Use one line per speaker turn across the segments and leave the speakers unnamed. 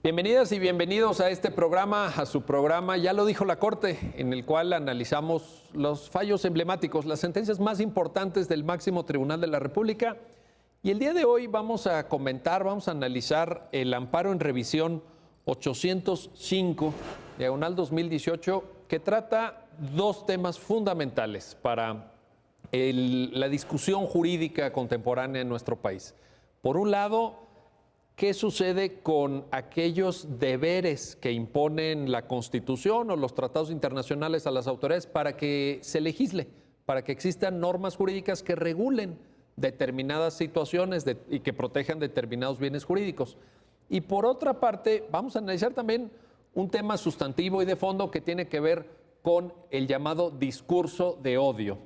Bienvenidas y bienvenidos a este programa, a su programa Ya lo dijo la Corte, en el cual analizamos los fallos emblemáticos, las sentencias más importantes del máximo tribunal de la República. Y el día de hoy vamos a comentar, vamos a analizar el amparo en revisión 805, diagonal 2018, que trata dos temas fundamentales para la discusión jurídica contemporánea en nuestro país. Por un lado, ¿qué sucede con aquellos deberes que imponen la Constitución o los tratados internacionales a las autoridades para que se legisle, para que existan normas jurídicas que regulen determinadas situaciones y que protejan determinados bienes jurídicos? Y por otra parte, vamos a analizar también un tema sustantivo y de fondo que tiene que ver con el llamado discurso de odio.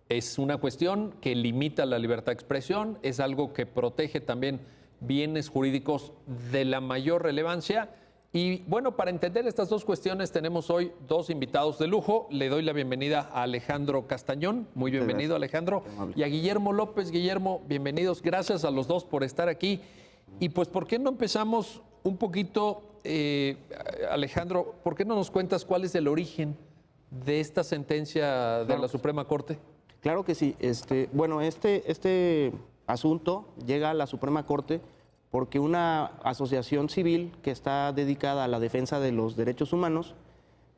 Es una cuestión que limita la libertad de expresión, es algo que protege también bienes jurídicos de la mayor relevancia. Y bueno, para entender estas dos cuestiones tenemos hoy dos invitados de lujo. Le doy la bienvenida a Alejandro Castañón. Muy bienvenido, Alejandro. Y a Guillermo López. Guillermo, bienvenidos. Gracias a los dos por estar aquí. Y pues, ¿por qué no empezamos un poquito, Alejandro, por qué no nos cuentas cuál es el origen de esta sentencia de la Suprema Corte?
Claro que sí. Este asunto llega a la Suprema Corte porque una asociación civil que está dedicada a la defensa de los derechos humanos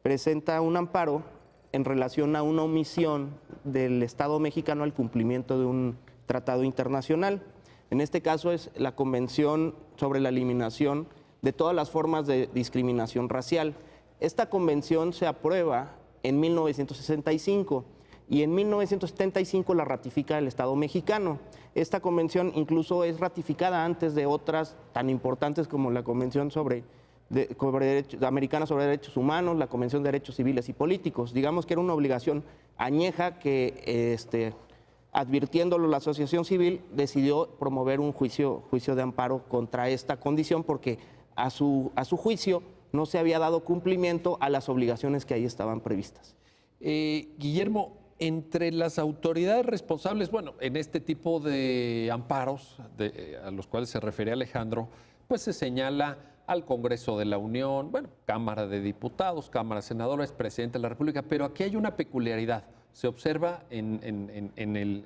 presenta un amparo en relación a una omisión del Estado mexicano al cumplimiento de un tratado internacional. En este caso es la Convención sobre la Eliminación de todas las formas de discriminación racial. Esta convención se aprueba en 1965 y en 1975 la ratifica el Estado mexicano. Esta convención incluso es ratificada antes de otras tan importantes como la Convención Americana sobre Derechos Humanos, la Convención de Derechos Civiles y Políticos. Digamos que era una obligación añeja que, advirtiéndolo la asociación civil, decidió promover un juicio de amparo contra esta condición porque a su juicio no se había dado cumplimiento a las obligaciones que ahí estaban previstas.
Guillermo, entre las autoridades responsables, bueno, en este tipo de amparos a los cuales se refería Alejandro, pues se señala al Congreso de la Unión, bueno, Cámara de Diputados, Cámara de Senadores, Presidente de la República, pero aquí hay una peculiaridad. Se observa en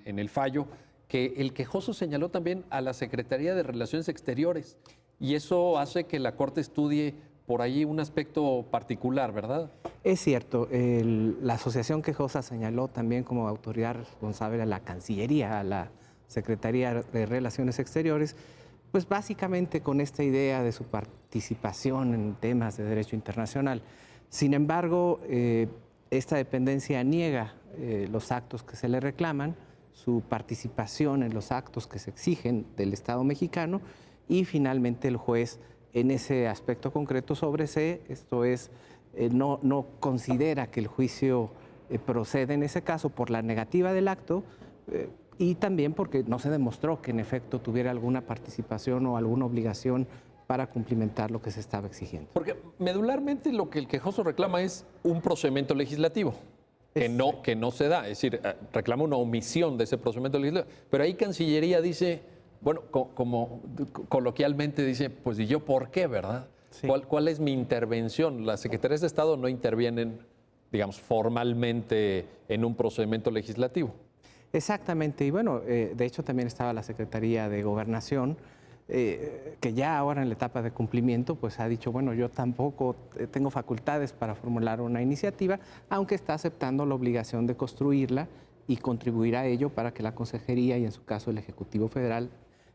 el fallo que el quejoso señaló también a la Secretaría de Relaciones Exteriores y eso hace que la Corte estudie por ahí un aspecto particular, ¿verdad?
Es cierto, la asociación quejosa señaló también como autoridad responsable a la Cancillería, a la Secretaría de Relaciones Exteriores, pues básicamente con esta idea de su participación en temas de derecho internacional. Sin embargo, esta dependencia niega los actos que se le reclaman, su participación en los actos que se exigen del Estado mexicano y finalmente el juez en ese aspecto concreto sobresee, esto es, no considera que el juicio procede en ese caso por la negativa del acto y también porque no se demostró que en efecto tuviera alguna participación o alguna obligación para cumplimentar lo que se estaba exigiendo.
Porque medularmente lo que el quejoso reclama es un procedimiento legislativo que no se da, es decir, reclama una omisión de ese procedimiento legislativo, pero ahí Cancillería dice, bueno, como coloquialmente dice, pues ¿y yo por qué, verdad? Sí. ¿Cuál es mi intervención? Las secretarías de Estado no intervienen, digamos, formalmente en un procedimiento legislativo.
Exactamente, y bueno, de hecho también estaba la Secretaría de Gobernación, que ya ahora en la etapa de cumplimiento, pues ha dicho, bueno, yo tampoco tengo facultades para formular una iniciativa, aunque está aceptando la obligación de construirla y contribuir a ello para que la Consejería y en su caso el Ejecutivo Federal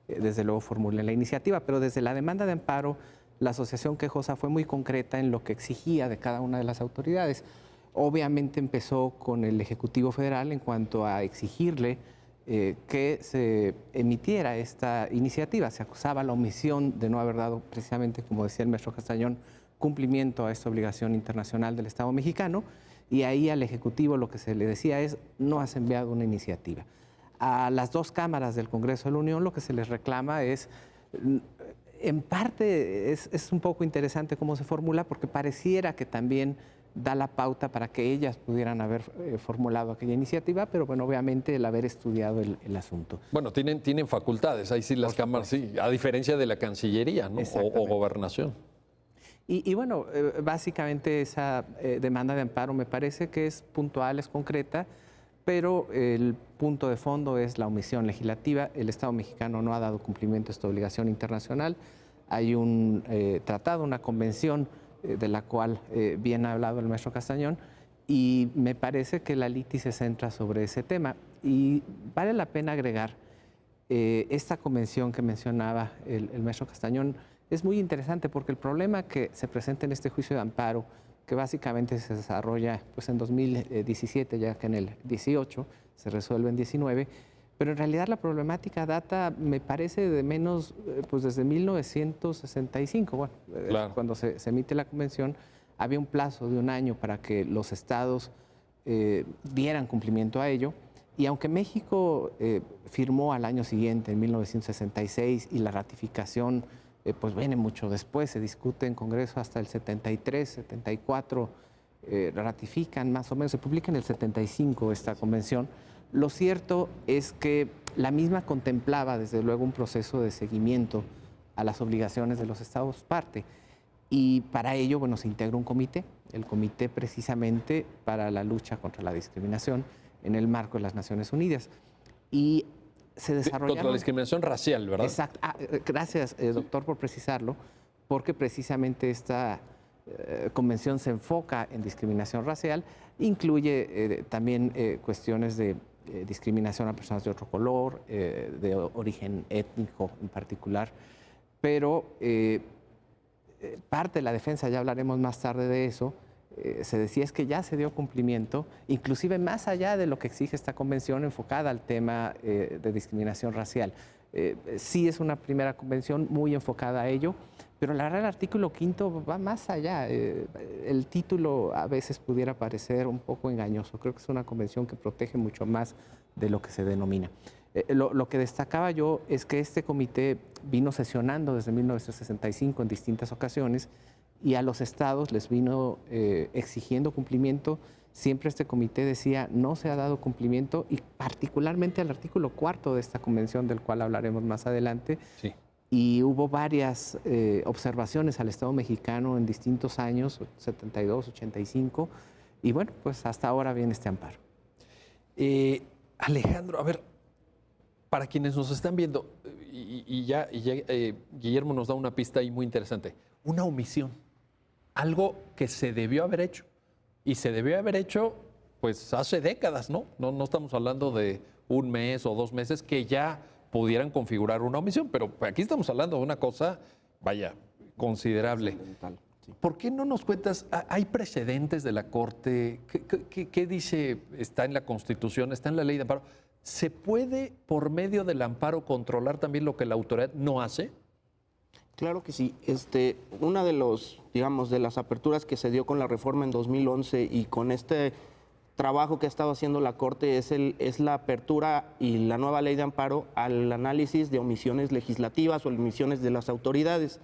desde luego formulen la iniciativa, pero desde la demanda de amparo la asociación quejosa fue muy concreta en lo que exigía de cada una de las autoridades. Obviamente empezó con el Ejecutivo Federal en cuanto a exigirle que se emitiera esta iniciativa. Se acusaba la omisión de no haber dado precisamente, como decía el maestro Castañón, cumplimiento a esta obligación internacional del Estado mexicano y ahí al Ejecutivo lo que se le decía es no has enviado una iniciativa. A las dos cámaras del Congreso de la Unión lo que se les reclama es, en parte es un poco interesante cómo se formula porque pareciera que también da la pauta para que ellas pudieran haber formulado aquella iniciativa, pero bueno, obviamente el haber estudiado el asunto.
Bueno, tienen facultades, ahí sí las cámaras, sí, a diferencia de la Cancillería, ¿no? o Gobernación.
Y bueno, básicamente esa demanda de amparo me parece que es puntual, es concreta, pero el punto de fondo es la omisión legislativa. El Estado mexicano no ha dado cumplimiento a esta obligación internacional. Hay un tratado, una convención de la cual bien ha hablado el maestro Castañón, y me parece que la litis se centra sobre ese tema. Y vale la pena agregar, esta convención que mencionaba el maestro Castañón es muy interesante porque el problema que se presenta en este juicio de amparo, que básicamente se desarrolla pues, en 2017, ya que en el 18 se resuelve en 19, pero en realidad la problemática data, me parece, de menos, pues desde 1965. Bueno,
Claro.
cuando se emite la convención, había un plazo de 1 año para que los estados dieran cumplimiento a ello. Y aunque México firmó al año siguiente, en 1966, y la ratificación pues viene mucho después, se discute en Congreso hasta el 73, 74, ratifican más o menos, se publica en el 75 esta convención. Lo cierto es que la misma contemplaba desde luego un proceso de seguimiento a las obligaciones de los estados parte. Y para ello, bueno, se integra un comité, el Comité precisamente para la lucha contra la discriminación en el marco de las Naciones Unidas. Y se desarrollaron...
Contra la discriminación racial, ¿verdad?
Exacto. Gracias, doctor, por precisarlo, porque precisamente esta convención se enfoca en discriminación racial, incluye también cuestiones de discriminación a personas de otro color, de origen étnico en particular, pero parte de la defensa, ya hablaremos más tarde de eso, se decía es que ya se dio cumplimiento, inclusive más allá de lo que exige esta convención enfocada al tema de discriminación racial. Sí es una primera convención muy enfocada a ello, pero la verdad el artículo 5º va más allá. El título a veces pudiera parecer un poco engañoso. Creo que es una convención que protege mucho más de lo que se denomina. Lo que destacaba yo es que este comité vino sesionando desde 1965 en distintas ocasiones y a los estados les vino exigiendo cumplimiento. Siempre este comité decía no se ha dado cumplimiento, y particularmente al artículo 4º de esta convención, del cual hablaremos más adelante.
Sí.
Y hubo varias observaciones al Estado mexicano en distintos años, 72, 85, y bueno, pues hasta ahora viene este amparo.
Alejandro, a ver, para quienes nos están viendo, Guillermo nos da una pista ahí muy interesante, una omisión, algo que se debió haber hecho, y se debió haber hecho pues hace décadas, ¿no? No estamos hablando de 1 mes o 2 meses que ya pudieran configurar una omisión, pero aquí estamos hablando de una cosa, vaya, considerable.
Sí.
¿Por qué no nos cuentas, hay precedentes de la Corte? ¿Qué dice? Está en la Constitución, está en la Ley de Amparo. ¿Se puede, por medio del amparo, controlar también lo que la autoridad no hace?
Claro que sí. Una de los, digamos, de las aperturas que se dio con la reforma en 2011 y con este trabajo que ha estado haciendo la Corte es la apertura y la nueva ley de amparo al análisis de omisiones legislativas o omisiones de las autoridades.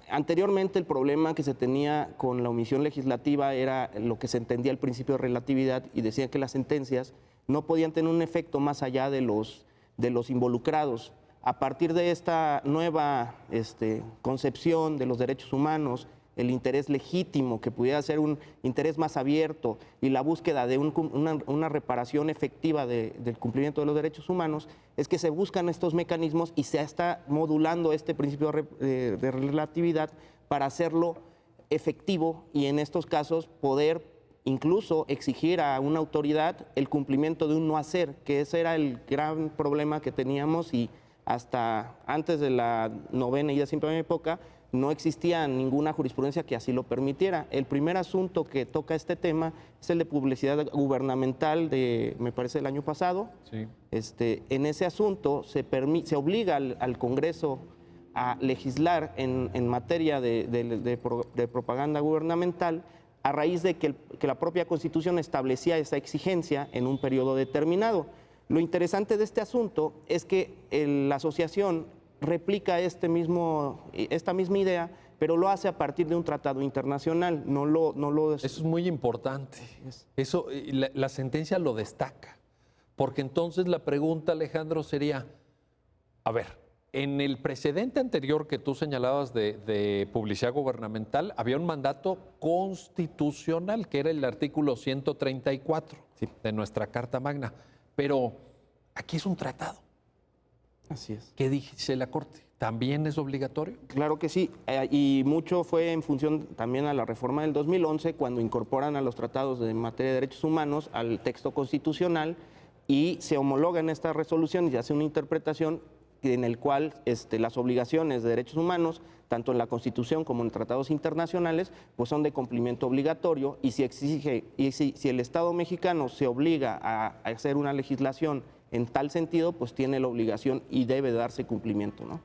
Anteriormente el problema que se tenía con la omisión legislativa era lo que se entendía el principio de relatividad, y decía que las sentencias no podían tener un efecto más allá de los involucrados. A partir de esta nueva concepción de los derechos humanos, el interés legítimo, que pudiera ser un interés más abierto, y la búsqueda de una reparación efectiva del cumplimiento de los derechos humanos, es que se buscan estos mecanismos y se está modulando este principio de relatividad para hacerlo efectivo, y en estos casos poder incluso exigir a una autoridad el cumplimiento de un no hacer, que ese era el gran problema que teníamos, y hasta antes de la 9ª y 10ª época no existía ninguna jurisprudencia que así lo permitiera. El primer asunto que toca este tema es el de publicidad gubernamental me parece, el año pasado.
Sí.
En ese asunto se obliga al Congreso a legislar en materia de propaganda gubernamental, a raíz de que la propia Constitución establecía esa exigencia en un periodo determinado. Lo interesante de este asunto es que la asociación replica esta misma idea, pero lo hace a partir de un tratado internacional.
Eso es muy importante. Eso, la sentencia lo destaca. Porque entonces la pregunta, Alejandro, sería, a ver, en el precedente anterior que tú señalabas de publicidad gubernamental, había un mandato constitucional, que era el artículo 134 de nuestra Carta Magna. Pero aquí es un tratado.
Así es.
¿Qué dice la Corte? ¿También es obligatorio?
Claro que sí, y mucho fue en función también a la reforma del 2011, cuando incorporan a los tratados de materia de derechos humanos al texto constitucional y se homologan estas resoluciones y hace una interpretación en el cual las obligaciones de derechos humanos, tanto en la Constitución como en tratados internacionales, pues son de cumplimiento obligatorio, y si el Estado mexicano se obliga a hacer una legislación en tal sentido, pues tiene la obligación y debe darse cumplimiento, ¿no?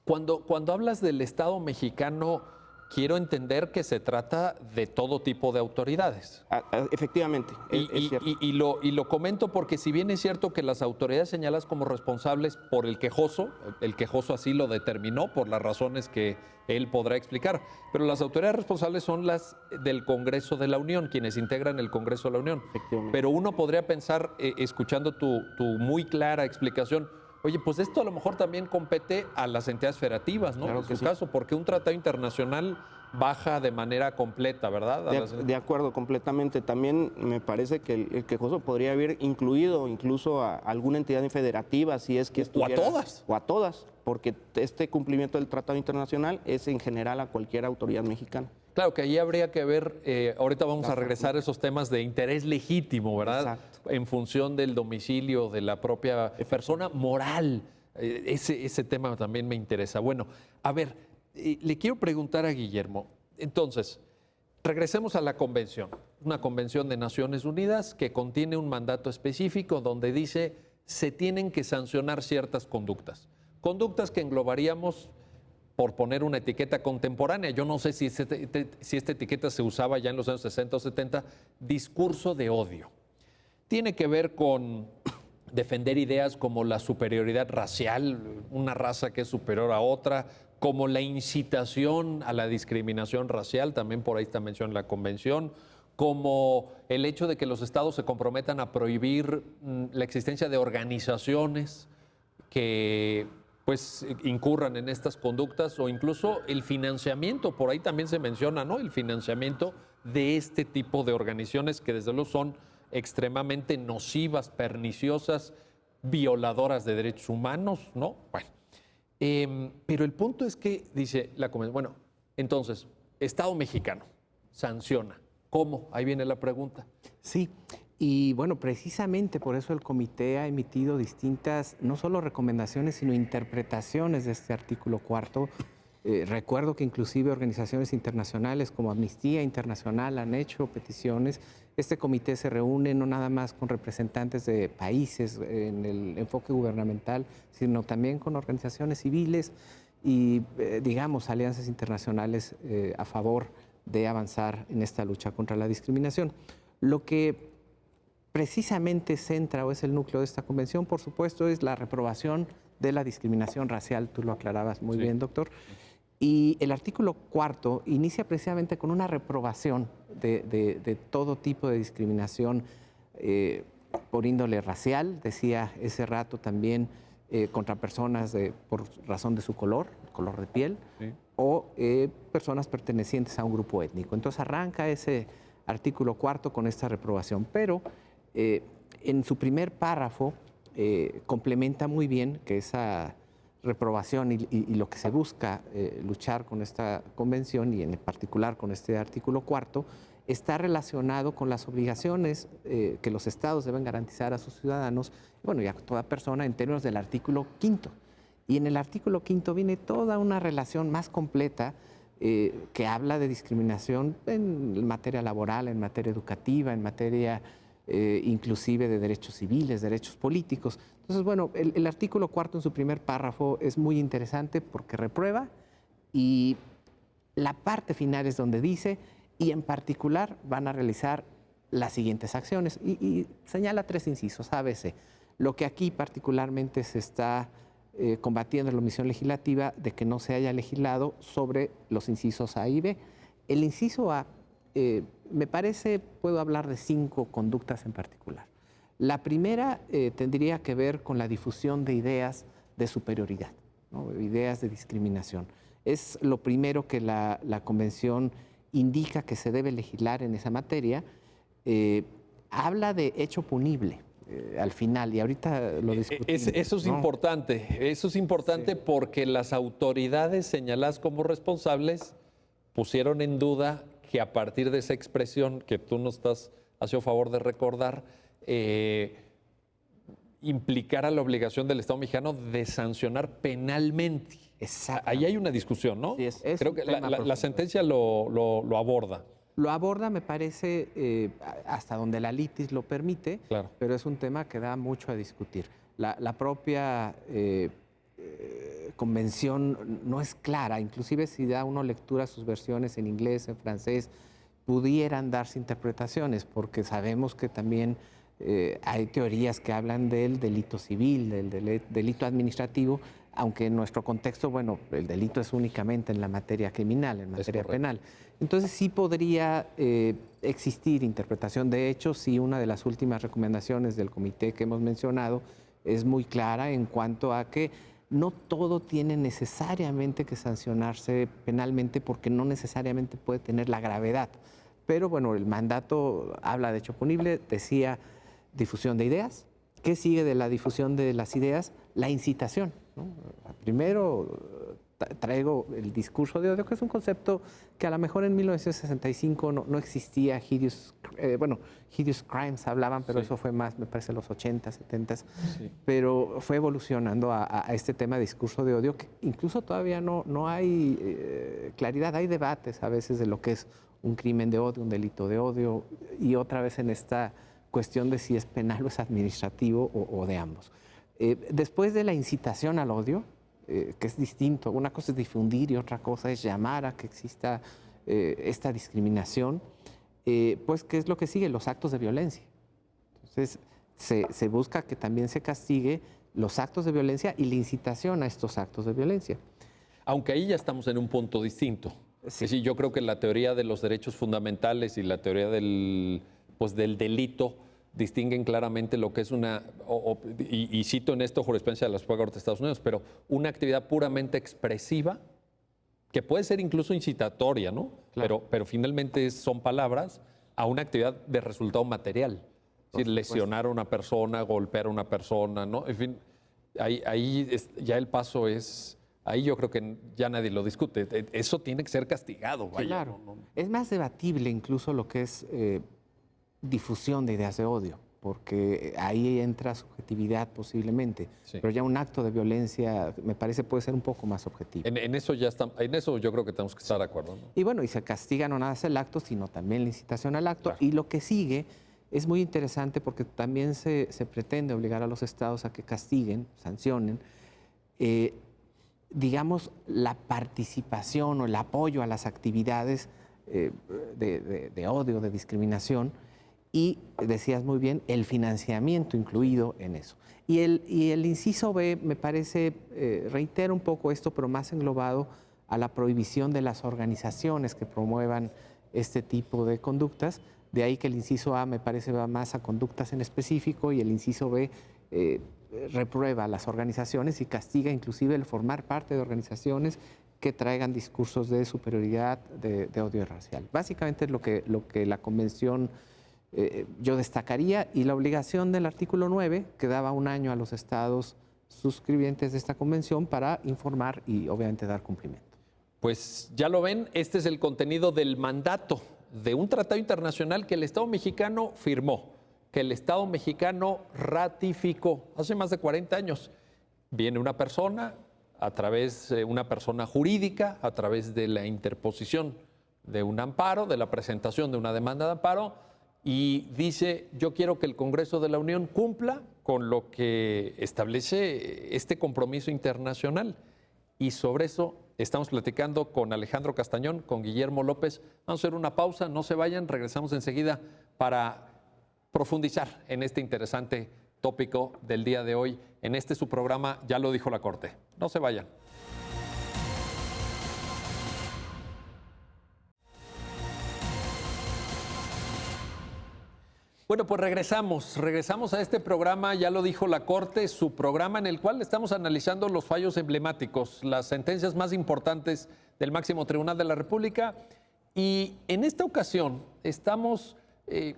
Cuando hablas del Estado mexicano, quiero entender que se trata de todo tipo de autoridades.
Efectivamente, es cierto.
Y lo comento porque si bien es cierto que las autoridades señalas como responsables por el quejoso así lo determinó por las razones que él podrá explicar, pero las autoridades responsables son las del Congreso de la Unión, quienes integran el Congreso de la Unión. Pero uno podría pensar, escuchando tu muy clara explicación, oye, pues esto a lo mejor también compete a las entidades federativas, ¿no?
Claro
En
que
su
sí.
caso, porque un tratado internacional baja de manera completa, ¿verdad?
De acuerdo, completamente. También me parece que el quejoso podría haber incluido incluso a alguna entidad federativa, si es que estuviera...
O a todas.
O a todas, porque este cumplimiento del tratado internacional es en general a cualquier autoridad mexicana.
Claro que ahí habría que ver, ahorita vamos a regresar a esos temas de interés legítimo, ¿verdad?
Exacto.
En función del domicilio de la propia persona moral. Ese tema también me interesa. Bueno, a ver, le quiero preguntar a Guillermo. Entonces, regresemos a la convención. Una convención de Naciones Unidas que contiene un mandato específico donde dice se tienen que sancionar ciertas conductas. Conductas que englobaríamos, por poner una etiqueta contemporánea, yo no sé si esta etiqueta se usaba ya en los años 60 o 70, discurso de odio. Tiene que ver con defender ideas como la superioridad racial, una raza que es superior a otra, como la incitación a la discriminación racial, también por ahí está mencionada en la convención, como el hecho de que los estados se comprometan a prohibir la existencia de organizaciones que pues incurran en estas conductas, o incluso el financiamiento, por ahí también se menciona, ¿no? El financiamiento de este tipo de organizaciones que desde luego son extremadamente nocivas, perniciosas, violadoras de derechos humanos, ¿no? Bueno, pero el punto es que, dice la convención, bueno, entonces, Estado mexicano sanciona. ¿Cómo? Ahí viene la pregunta.
Sí, y bueno, precisamente por eso el comité ha emitido distintas, no solo recomendaciones, sino interpretaciones de este artículo cuarto. Recuerdo que inclusive organizaciones internacionales como Amnistía Internacional han hecho peticiones. Este comité se reúne no nada más con representantes de países en el enfoque gubernamental, sino también con organizaciones civiles y, digamos, alianzas internacionales a favor de avanzar en esta lucha contra la discriminación. Lo que precisamente centra o es el núcleo de esta convención, por supuesto, es la reprobación de la discriminación racial. Tú lo aclarabas muy bien, doctor. Y el artículo cuarto inicia precisamente con una reprobación de todo tipo de discriminación por índole racial, decía ese rato también contra personas por razón de su color de piel, o personas pertenecientes a un grupo étnico. Entonces arranca ese artículo cuarto con esta reprobación, pero en su primer párrafo complementa muy bien que esa reprobación y lo que se busca luchar con esta convención y en particular con este artículo cuarto está relacionado con las obligaciones que los estados deben garantizar a sus ciudadanos, bueno, y a toda persona en términos del artículo quinto. Y en el artículo quinto viene toda una relación más completa que habla de discriminación en materia laboral, en materia educativa, en materia inclusive de derechos civiles, derechos políticos. Entonces, bueno, el artículo cuarto en su primer párrafo es muy interesante porque reprueba, y la parte final es donde dice, y en particular van a realizar las siguientes acciones, y señala 3 incisos, ABC. Lo que aquí particularmente se está combatiendo en la omisión legislativa de que no se haya legislado sobre los incisos A y B. El inciso A, me parece, puedo hablar de 5 conductas en particular. La primera tendría que ver con la difusión de ideas de superioridad, ¿no? Ideas de discriminación. Es lo primero que la Convención indica que se debe legislar en esa materia. Habla de hecho punible al final, y ahorita lo discutimos.
Eso es
¿no?
importante
Sí.
porque las autoridades señaladas como responsables pusieron en duda que a partir de esa expresión que tú nos estás haciendo favor de recordar, implicara la obligación del Estado mexicano de sancionar penalmente.
Exacto.
Ahí hay una discusión, ¿no?
Sí, es
Creo
un
que
tema
la
profundo.
sentencia lo aborda.
Lo aborda, me parece, hasta donde la litis lo permite,
Claro.
pero es un tema que da mucho a discutir. La propia convención no es clara, inclusive si da uno lectura a sus versiones en inglés, en francés, pudieran darse interpretaciones, porque sabemos que también hay teorías que hablan del delito civil, del delito administrativo, aunque en nuestro contexto, bueno, el delito es únicamente en la materia criminal, en materia
correcto.
penal. Entonces sí podría existir interpretación. De hecho, sí, una de las últimas recomendaciones del comité que hemos mencionado es muy clara en cuanto a que no todo tiene necesariamente que sancionarse penalmente porque no necesariamente puede tener la gravedad. Pero bueno, el mandato habla de hecho punible, decía difusión de ideas. ¿Qué sigue de la difusión de las ideas? La incitación, ¿no? Primero traigo el discurso de odio, que es un concepto que a lo mejor en 1965 no existía. Hideous crimes hablaban, pero
Sí.
eso fue más, me parece, los 80, 70.
Sí.
Pero fue evolucionando a este tema de discurso de odio, que incluso todavía no hay claridad, hay debates a veces de lo que es un crimen de odio, un delito de odio, y otra vez en esta cuestión de si es penal o es administrativo o de ambos. Después de la incitación al odio, que es distinto, una cosa es difundir y otra cosa es llamar a que exista esta discriminación, pues ¿qué es lo que sigue? Los actos de violencia. Entonces, se busca que también se castigue los actos de violencia y la incitación a estos actos de violencia.
Aunque ahí ya estamos en un punto distinto.
Sí.
Es decir, yo creo que la teoría de los derechos fundamentales y la teoría del delito distinguen claramente lo que es y cito en esto jurisprudencia de la Suprema Corte de Estados Unidos, pero una actividad puramente expresiva, que puede ser incluso incitatoria, ¿no?
Claro.
Pero finalmente son palabras, a una actividad de resultado material. Es decir, lesionar a una persona, golpear a una persona, ¿no? En fin, ya el paso es... Ahí yo creo que ya nadie lo discute. Eso tiene que ser castigado, vaya.
Claro.
¿no?
Es más debatible incluso lo que es difusión de ideas de odio, porque ahí entra subjetividad posiblemente,
Sí.
pero ya un acto de violencia me parece puede ser un poco más objetivo.
En eso yo creo que tenemos que estar de acuerdo, ¿no?
Y bueno, y se castiga no nada más el acto, sino también la incitación al acto.
Claro.
Y lo que sigue es muy interesante porque también se pretende obligar a los estados a que castiguen, sancionen, digamos, la participación o el apoyo a las actividades de odio, de discriminación, y decías muy bien, el financiamiento incluido en eso. Y el inciso B, me parece, reitera un poco esto, pero más englobado a la prohibición de las organizaciones que promuevan este tipo de conductas. De ahí que el inciso A, me parece, va más a conductas en específico, y el inciso B reprueba a las organizaciones y castiga inclusive el formar parte de organizaciones que traigan discursos de superioridad, de odio racial. Básicamente es lo que la Convención yo destacaría, y la obligación del artículo 9, que daba un año a los estados suscribientes de esta convención para informar y obviamente dar cumplimiento.
Pues ya lo ven, este es el contenido del mandato de un tratado internacional que el Estado mexicano firmó, que el Estado mexicano ratificó hace más de 40 años. Viene una persona, a través de una persona jurídica, a través de la interposición de un amparo, de la presentación de una demanda de amparo, y dice, yo quiero que el Congreso de la Unión cumpla con lo que establece este compromiso internacional. Y sobre eso estamos platicando con Alejandro Castañón, con Guillermo López. Vamos a hacer una pausa, no se vayan, regresamos enseguida para profundizar en este interesante tópico del día de hoy. En su programa, Ya lo dijo la Corte. No se vayan. Bueno, pues regresamos a este programa, ya lo dijo la Corte, su programa en el cual estamos analizando los fallos emblemáticos, las sentencias más importantes del máximo tribunal de la República. Y en esta ocasión estamos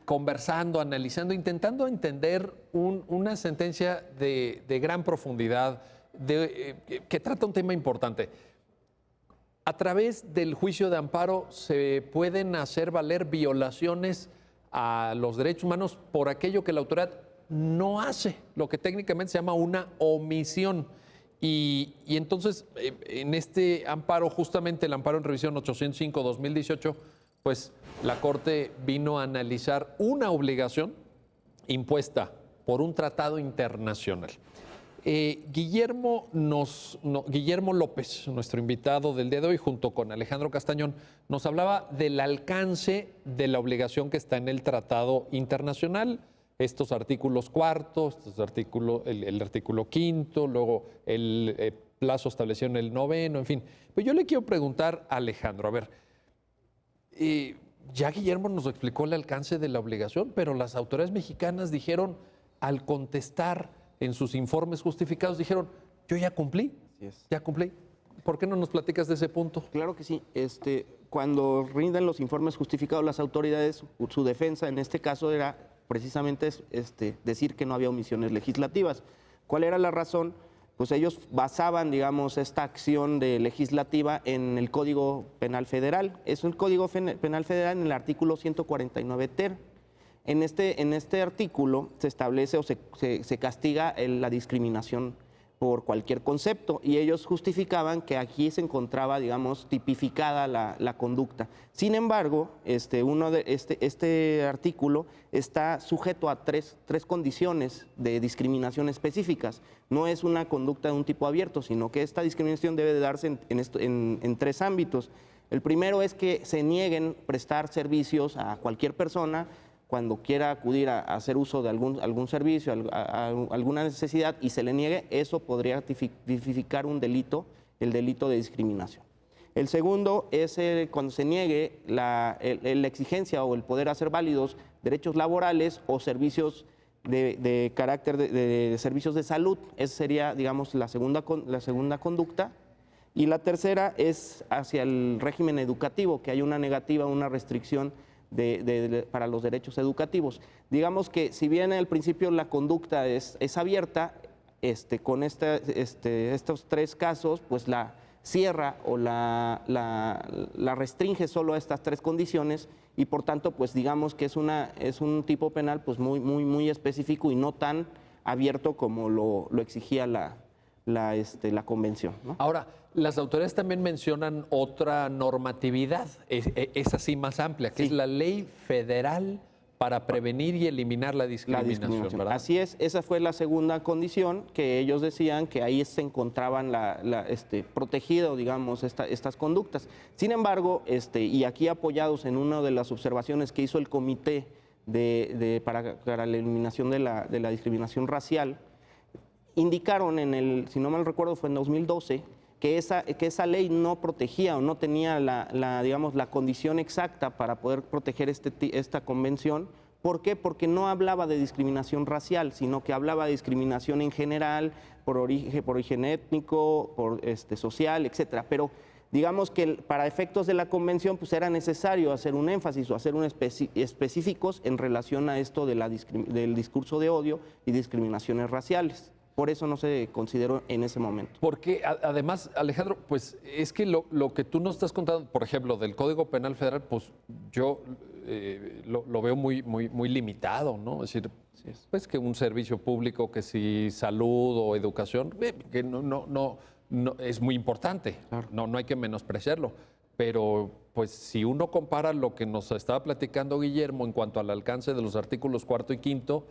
conversando, analizando, intentando entender una sentencia de gran profundidad, que trata un tema importante. A través del juicio de amparo se pueden hacer valer violaciones a los derechos humanos por aquello que la autoridad no hace, lo que técnicamente se llama una omisión. Y entonces, en este amparo, justamente el amparo en revisión 805-2018, pues la Corte vino a analizar una obligación impuesta por un tratado internacional. Guillermo López, nuestro invitado del día de hoy, junto con Alejandro Castañón, nos hablaba del alcance de la obligación que está en el tratado internacional, estos artículos cuartos, el artículo quinto, luego el plazo establecido en el noveno, en fin. Pero yo le quiero preguntar a Alejandro, a ver, ya Guillermo nos explicó el alcance de la obligación, pero las autoridades mexicanas dijeron, al contestar en sus informes justificados, dijeron, yo ya cumplí, ya cumplí. ¿Por qué no nos platicas de ese punto?
Claro que sí. Cuando rinden los informes justificados las autoridades, su defensa en este caso era precisamente decir que no había omisiones legislativas. ¿Cuál era la razón? Pues ellos basaban, digamos, esta acción legislativa en el Código Penal Federal. Es el Código Penal Federal en el artículo 149 ter. En este artículo se establece o se castiga la discriminación por cualquier concepto, y ellos justificaban que aquí se encontraba, digamos, tipificada la conducta. Sin embargo, este artículo está sujeto a tres condiciones de discriminación específicas. No es una conducta de un tipo abierto, sino que esta discriminación debe de darse en tres ámbitos. El primero es que se nieguen prestar servicios a cualquier persona cuando quiera acudir a hacer uso de algún servicio, a alguna necesidad, y se le niegue. Eso podría tipificar un delito, el delito de discriminación. El segundo es cuando se niegue la exigencia o el poder hacer válidos derechos laborales o servicios de carácter de servicios de salud. Esa sería, digamos, la segunda conducta. Y la tercera es hacia el régimen educativo, que hay una negativa, una restricción para los derechos educativos. Digamos que si bien al principio la conducta es abierta, con estos tres casos, pues la cierra o la restringe solo a estas tres condiciones, y por tanto, pues digamos que es un tipo penal pues muy específico y no tan abierto como lo exigía la convención, ¿no?
Ahora, las autoridades también mencionan otra normatividad, es así más amplia, que es la Ley Federal para prevenir y eliminar la discriminación, ¿verdad?
Así es, esa fue la segunda condición, que ellos decían que ahí se encontraban protegido, digamos, estas conductas. Sin embargo, y aquí apoyados en una de las observaciones que hizo el Comité para la Eliminación de la Discriminación Racial, indicaron si no mal recuerdo, fue en 2012, que esa ley no protegía o no tenía la condición exacta para poder proteger esta convención. ¿Por qué? Porque no hablaba de discriminación racial, sino que hablaba de discriminación en general, por origen étnico, social, etcétera. Pero digamos que para efectos de la convención pues era necesario hacer un énfasis o hacer específicos en relación a esto del discurso de odio y discriminaciones raciales. Por eso no se consideró en ese momento.
Porque además, Alejandro, pues es que lo que tú nos estás contando, por ejemplo, del Código Penal Federal, pues yo lo veo muy limitado, ¿no? Es decir, pues que un servicio público, que si salud o educación, que no es muy importante, claro. No hay que menospreciarlo. Pero pues si uno compara lo que nos estaba platicando Guillermo en cuanto al alcance de los artículos cuarto y quinto,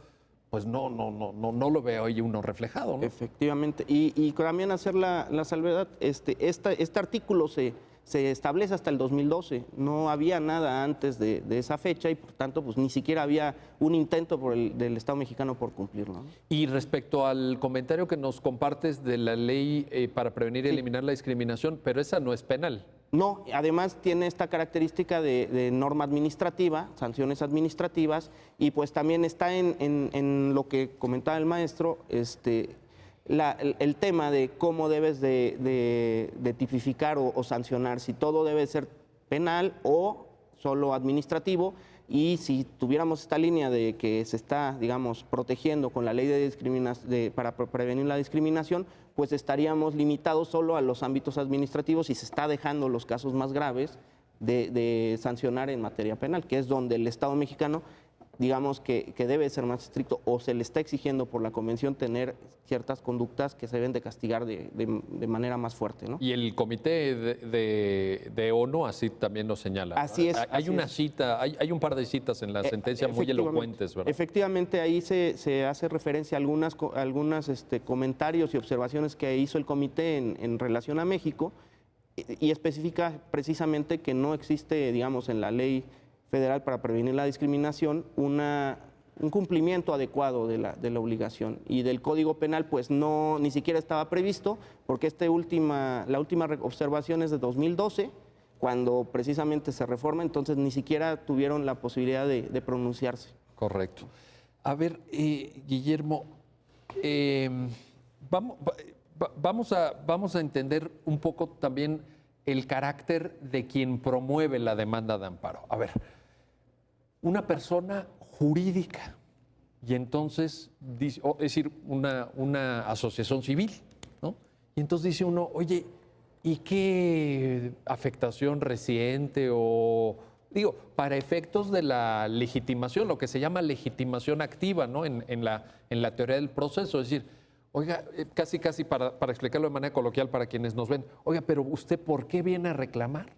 pues no lo veo ahí uno reflejado, ¿no?
Efectivamente. Y también hacer la salvedad, este artículo se establece hasta el 2012. No había nada antes de esa fecha y por tanto pues ni siquiera había un intento del Estado mexicano por cumplirlo, ¿no?
Y respecto al comentario que nos compartes de la ley para prevenir y eliminar la discriminación, pero esa no es penal.
No, además tiene esta característica de norma administrativa, sanciones administrativas, y pues también está en lo que comentaba el maestro, el tema de cómo debes de tipificar o sancionar, si todo debe ser penal o solo administrativo, y si tuviéramos esta línea de que se está, digamos, protegiendo con la ley de discriminación para prevenir la discriminación, pues estaríamos limitados solo a los ámbitos administrativos y se está dejando los casos más graves de sancionar en materia penal, que es donde el Estado mexicano, digamos, que debe ser más estricto, o se le está exigiendo por la Convención tener ciertas conductas que se deben de castigar de manera más fuerte, ¿no?
Y el comité de ONU así también lo señala.
Así es.
Hay una cita, hay un par de citas en la sentencia muy elocuentes, ¿verdad?
Efectivamente, ahí se hace referencia a algunos comentarios y observaciones que hizo el comité en relación a México, y especifica precisamente que no existe, digamos, en la ley federal para prevenir la discriminación un cumplimiento adecuado de la obligación, y del Código Penal pues no, ni siquiera estaba previsto, porque la última observación es de 2012, cuando precisamente se reforma, entonces ni siquiera tuvieron la posibilidad de pronunciarse.
Correcto. A ver, Guillermo, vamos a entender un poco también el carácter de quien promueve la demanda de amparo. A ver, una persona jurídica, y entonces, dice, es decir, una asociación civil, ¿no? Y entonces dice uno, oye, ¿y qué afectación reciente o, digo, para efectos de la legitimación, lo que se llama legitimación activa, ¿no? En la teoría del proceso, es decir, oiga, casi para explicarlo de manera coloquial para quienes nos ven, oiga, pero ¿usted por qué viene a reclamar?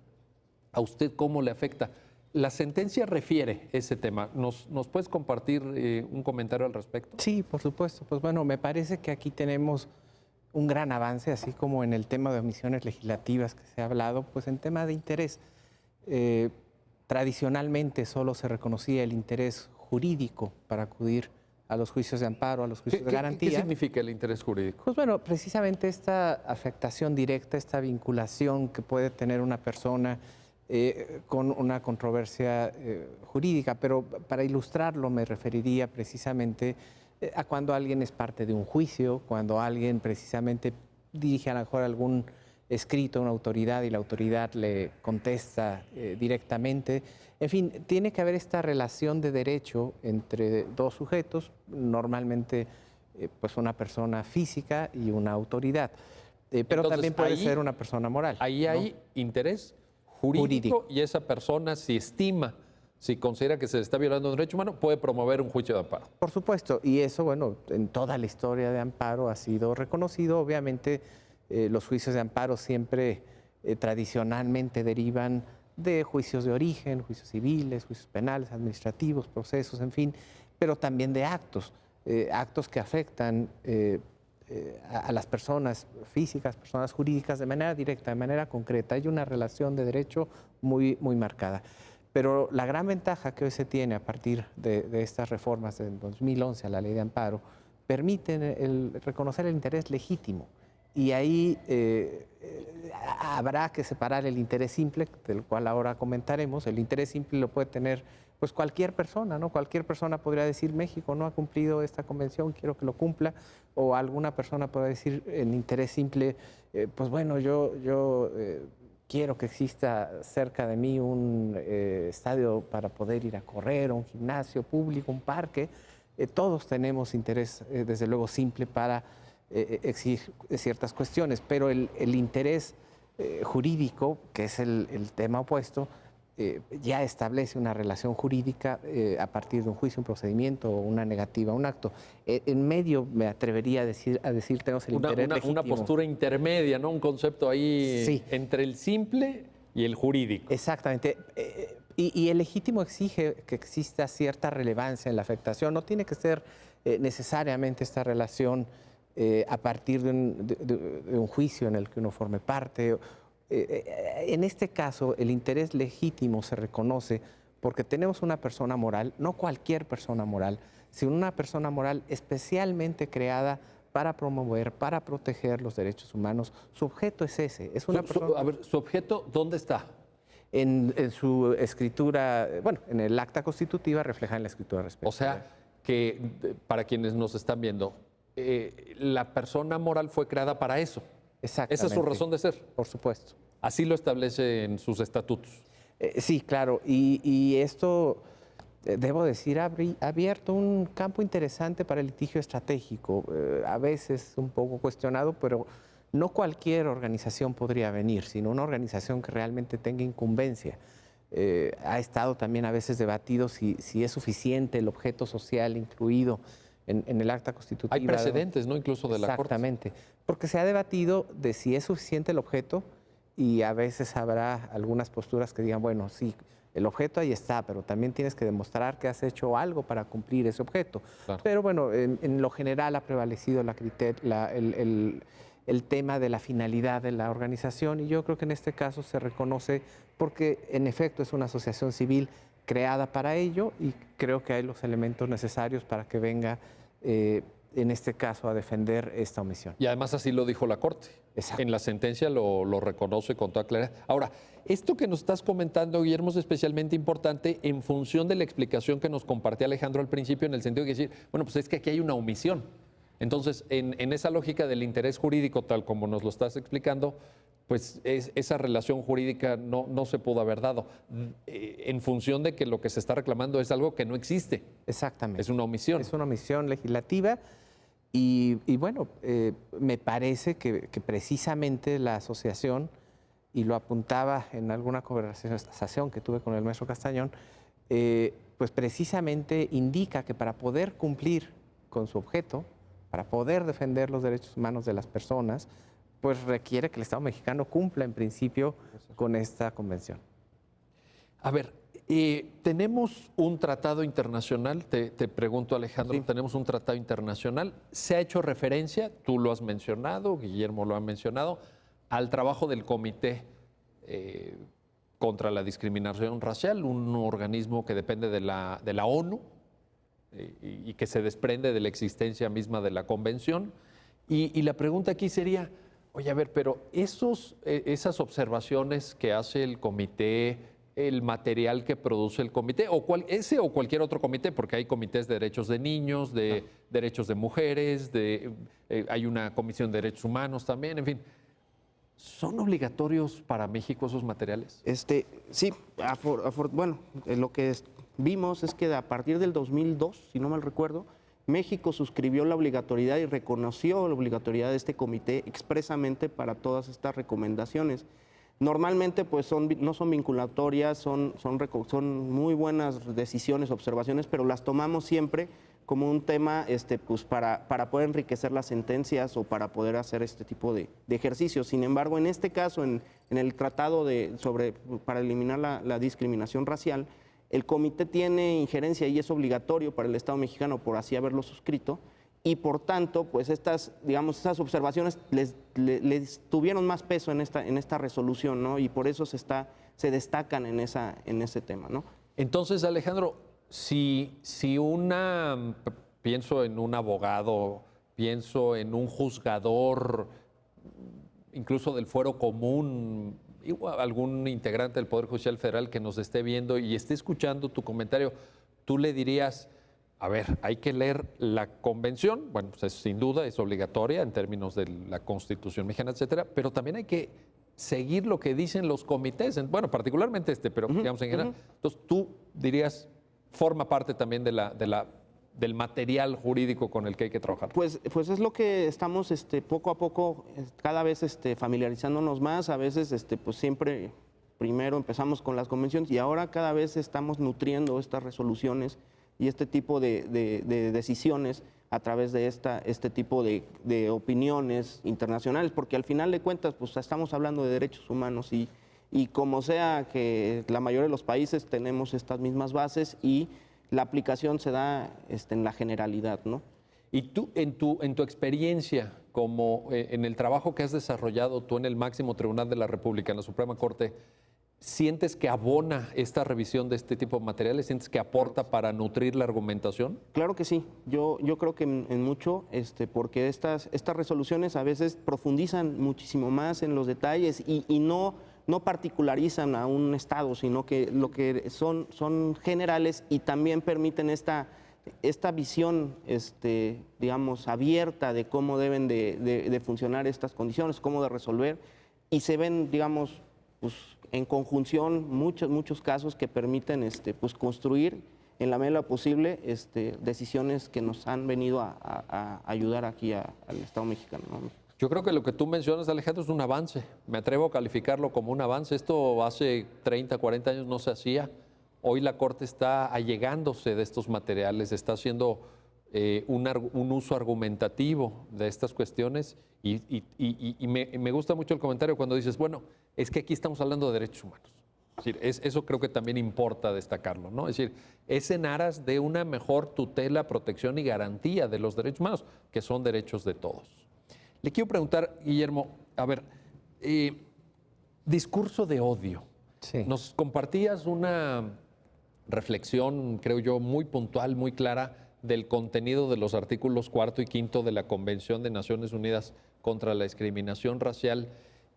¿A usted cómo le afecta? La sentencia refiere ese tema. ¿Nos puedes compartir un comentario al respecto?
Sí, por supuesto. Pues bueno, me parece que aquí tenemos un gran avance, así como en el tema de omisiones legislativas que se ha hablado, pues en tema de interés. Tradicionalmente solo se reconocía el interés jurídico para acudir a los juicios de amparo, a los juicios de garantía.
¿Qué significa el interés jurídico?
Pues bueno, precisamente esta afectación directa, esta vinculación que puede tener una persona con una controversia jurídica, pero para ilustrarlo me referiría precisamente a cuando alguien es parte de un juicio, cuando alguien precisamente dirige a lo mejor algún escrito a una autoridad y la autoridad le contesta directamente. En fin, tiene que haber esta relación de derecho entre dos sujetos, normalmente pues una persona física y una autoridad, pero entonces, también puede ser una persona moral.
Ahí hay interés jurídico y esa persona, si estima, si considera que se le está violando un derecho humano, puede promover un juicio de amparo.
Por supuesto, y eso, bueno, en toda la historia de amparo ha sido reconocido. Obviamente, los juicios de amparo siempre tradicionalmente derivan de juicios de origen, juicios civiles, juicios penales, administrativos, procesos, en fin, pero también de actos que afectan a las personas físicas, personas jurídicas de manera directa, de manera concreta. Hay una relación de derecho muy marcada. Pero la gran ventaja que hoy se tiene a partir de estas reformas del 2011 a la ley de amparo, permiten reconocer el interés legítimo. Y ahí habrá que separar el interés simple, del cual ahora comentaremos. El interés simple lo puede tener pues cualquier persona, ¿no? Cualquier persona podría decir, México no ha cumplido esta convención, quiero que lo cumpla. O alguna persona podrá decir en interés simple, pues bueno, yo quiero que exista cerca de mí un estadio para poder ir a correr, un gimnasio público, un parque. Todos tenemos interés, desde luego, simple para exigir ciertas cuestiones, pero el interés jurídico, que es el tema opuesto, ya establece una relación jurídica a partir de un juicio, un procedimiento o una negativa, un acto. En medio me atrevería a decir tenemos el interés legítimo.
Una postura intermedia, ¿no? Un concepto ahí sí, entre el simple y el jurídico.
Exactamente. Y el legítimo exige que exista cierta relevancia en la afectación. No tiene que ser necesariamente esta relación a partir de un juicio en el que uno forme parte. En este caso, el interés legítimo se reconoce porque tenemos una persona moral, no cualquier persona moral, sino una persona moral especialmente creada para promover, para proteger los derechos humanos. Su objeto es ese. Es una persona...
A ver, ¿su objeto dónde está?
En su escritura, bueno, en el acta constitutiva refleja en la escritura respectiva.
O sea, que para quienes nos están viendo, la persona moral fue creada para eso.
Exactamente.
Esa es su razón de ser.
Por supuesto.
Así lo establece en sus estatutos.
Sí, claro. Y esto, debo decir, ha abierto un campo interesante para el litigio estratégico. A veces un poco cuestionado, pero no cualquier organización podría venir, sino una organización que realmente tenga incumbencia. Ha estado también a veces debatido si es suficiente el objeto social incluido en el acta constitutiva.
Hay precedentes, ¿no? Incluso de la Corte.
Exactamente, porque se ha debatido de si es suficiente el objeto y a veces habrá algunas posturas que digan, bueno, sí, el objeto ahí está, pero también tienes que demostrar que has hecho algo para cumplir ese objeto.
Claro.
Pero bueno, en lo general ha prevalecido el tema de la finalidad de la organización y yo creo que en este caso se reconoce porque en efecto es una asociación civil creada para ello y creo que hay los elementos necesarios para que venga en este caso a defender esta omisión.
Y además así lo dijo la Corte.
Exacto.
En la sentencia lo reconoce con toda claridad. Ahora, esto que nos estás comentando, Guillermo, es especialmente importante en función de la explicación que nos compartía Alejandro al principio, en el sentido de decir, bueno, pues es que aquí hay una omisión. Entonces, en esa lógica del interés jurídico, tal como nos lo estás explicando, pues esa relación jurídica no se pudo haber dado en función de que lo que se está reclamando es algo que no existe.
Exactamente.
Es una omisión.
Es una omisión legislativa y bueno, me parece que precisamente la asociación, y lo apuntaba en alguna conversación que tuve con el maestro Castañón, pues precisamente indica que para poder cumplir con su objeto, para poder defender los derechos humanos de las personas, pues requiere que el Estado mexicano cumpla en principio con esta convención.
A ver, tenemos un tratado internacional, te pregunto Alejandro, sí. Tenemos un tratado internacional, se ha hecho referencia, tú lo has mencionado, Guillermo lo ha mencionado, al trabajo del Comité contra la Discriminación Racial, un organismo que depende de la ONU y que se desprende de la existencia misma de la convención. Y la pregunta aquí sería, oye, a ver, pero esas observaciones que hace el comité, el material que produce el comité, ese o cualquier otro comité, porque hay comités de derechos de niños, de derechos de mujeres, hay una comisión de derechos humanos también, en fin. ¿Son obligatorios para México esos materiales?
Sí, bueno, lo que vimos es que a partir del 2002, si no mal recuerdo, México suscribió la obligatoriedad y reconoció la obligatoriedad de este comité expresamente para todas estas recomendaciones. Normalmente pues no son vinculatorias, son muy buenas decisiones, observaciones, pero las tomamos siempre como un tema pues para poder enriquecer las sentencias o para poder hacer este tipo de ejercicios. Sin embargo, en este caso, en el tratado para eliminar la discriminación racial, el comité tiene injerencia y es obligatorio para el Estado mexicano por así haberlo suscrito y por tanto, pues estas observaciones les tuvieron más peso en esta resolución, ¿no? Y por eso se destacan en ese tema, ¿no?
Entonces, Alejandro, pienso en un abogado, pienso en un juzgador, incluso del fuero común, algún integrante del Poder Judicial Federal que nos esté viendo y esté escuchando tu comentario, tú le dirías, a ver, hay que leer la convención, bueno, pues sin duda es obligatoria en términos de la Constitución mexicana, etcétera, pero también hay que seguir lo que dicen los comités, bueno, particularmente pero digamos en general. Entonces, tú dirías, forma parte también del material jurídico con el que hay que trabajar.
Pues es lo que estamos poco a poco, cada vez familiarizándonos más, a veces pues siempre primero empezamos con las convenciones y ahora cada vez estamos nutriendo estas resoluciones y este tipo de decisiones a través de este tipo de opiniones internacionales, porque al final de cuentas pues estamos hablando de derechos humanos y como sea que la mayoría de los países tenemos estas mismas bases y la aplicación se da en la generalidad, ¿no?
Y tú, en tu experiencia, como en el trabajo que has desarrollado tú en el máximo tribunal de la República, en la Suprema Corte, ¿sientes que abona esta revisión de este tipo de materiales? ¿Sientes que aporta para nutrir la argumentación?
Claro que sí, yo creo que en mucho, porque estas resoluciones a veces profundizan muchísimo más en los detalles y no particularizan a un estado, sino que lo que son generales y también permiten esta visión, digamos, abierta de cómo deben de funcionar estas condiciones, cómo de resolver, y se ven, digamos, pues, en conjunción muchos casos que permiten pues, construir en la medida posible decisiones que nos han venido a ayudar aquí al Estado mexicano, ¿no?
Yo creo que lo que tú mencionas, Alejandro, es un avance. Me atrevo a calificarlo como un avance. Esto hace 30, 40 años no se hacía. Hoy la Corte está allegándose de estos materiales, está haciendo un uso argumentativo de estas cuestiones y me gusta mucho el comentario cuando dices, bueno, es que aquí estamos hablando de derechos humanos. Es decir, eso creo que también importa destacarlo, ¿no? Es decir, es en aras de una mejor tutela, protección y garantía de los derechos humanos, que son derechos de todos. Le quiero preguntar, Guillermo, a ver, discurso de odio.
Sí.
Nos compartías una reflexión, creo yo, muy puntual, muy clara del contenido de los artículos 4 y 5 de la Convención de Naciones Unidas contra la Discriminación Racial.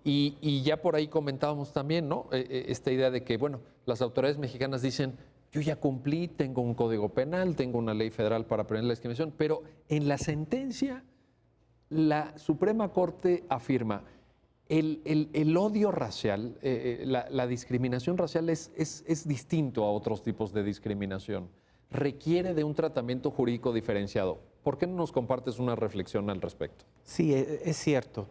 Y ya por ahí comentábamos también, ¿no? Esta idea de que, bueno, las autoridades mexicanas dicen, yo ya cumplí, tengo un código penal, tengo una ley federal para prevenir la discriminación, pero en la sentencia la Suprema Corte afirma, el odio racial, la discriminación racial es distinto a otros tipos de discriminación, requiere de un tratamiento jurídico diferenciado. ¿Por qué no nos compartes una reflexión al respecto?
Sí, es cierto.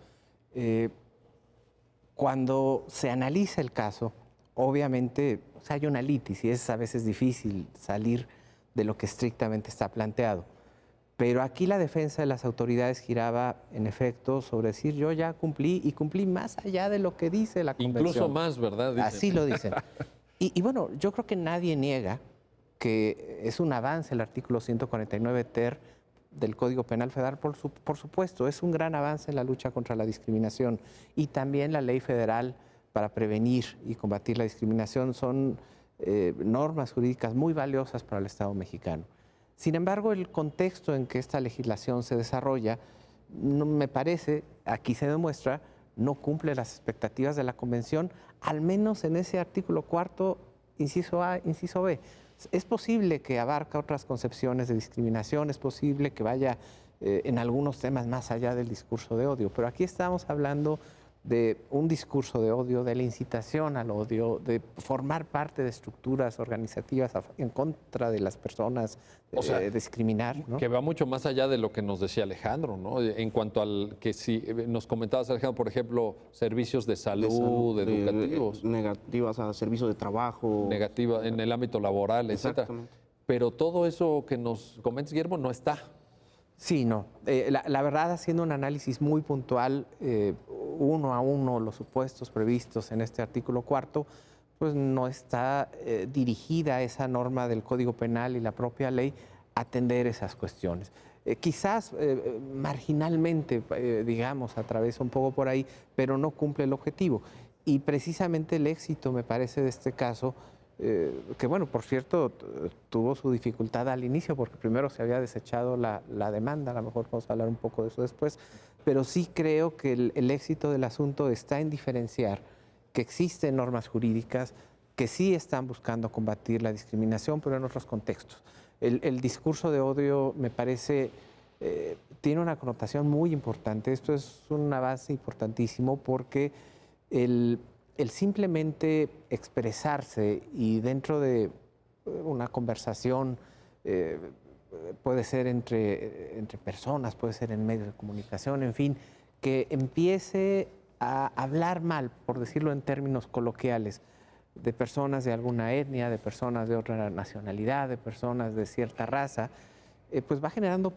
Cuando se analiza el caso, obviamente hay una litis y es a veces difícil salir de lo que estrictamente está planteado. Pero aquí la defensa de las autoridades giraba, en efecto, sobre decir yo ya cumplí y cumplí más allá de lo que dice la Convención.
Incluso más, ¿verdad? Dicen.
Así lo dicen. Y bueno, yo creo que nadie niega que es un avance el artículo 149 ter del Código Penal Federal, por supuesto, es un gran avance en la lucha contra la discriminación, y también la Ley Federal para prevenir y combatir la discriminación son normas jurídicas muy valiosas para el Estado mexicano. Sin embargo, el contexto en que esta legislación se desarrolla, me parece, aquí se demuestra, no cumple las expectativas de la Convención, al menos en ese artículo 4, inciso A, inciso B. Es posible que abarque otras concepciones de discriminación, es posible que vaya en algunos temas más allá del discurso de odio, pero aquí estamos hablando de un discurso de odio, de la incitación al odio, de formar parte de estructuras organizativas en contra de las personas,
o sea,
discriminar, ¿no?
Que va mucho más allá de lo que nos decía Alejandro, ¿no? En cuanto al que si nos comentabas, Alejandro, por ejemplo, servicios de salud, educativos.
Negativas a servicios de trabajo.
Negativa en el ámbito laboral, etcétera. Pero todo eso que nos comentas, Guillermo, no está.
Sí, no. La verdad, haciendo un análisis muy puntual, uno a uno, los supuestos previstos en este artículo 4, pues no está dirigida esa norma del Código Penal y la propia ley a atender esas cuestiones. Quizás marginalmente, digamos, atraviesa un poco por ahí, pero no cumple el objetivo. Y precisamente el éxito, me parece, de este caso, que bueno, por cierto, tuvo su dificultad al inicio porque primero se había desechado la demanda, a lo mejor vamos a hablar un poco de eso después, pero sí creo que el éxito del asunto está en diferenciar que existen normas jurídicas que sí están buscando combatir la discriminación, pero en otros contextos. El discurso de odio, me parece, tiene una connotación muy importante. Esto es una base importantísimo porque el simplemente expresarse y dentro de una conversación, puede ser entre personas, puede ser en medios de comunicación, en fin, que empiece a hablar mal, por decirlo en términos coloquiales, de personas de alguna etnia, de personas de otra nacionalidad, de personas de cierta raza, pues va generando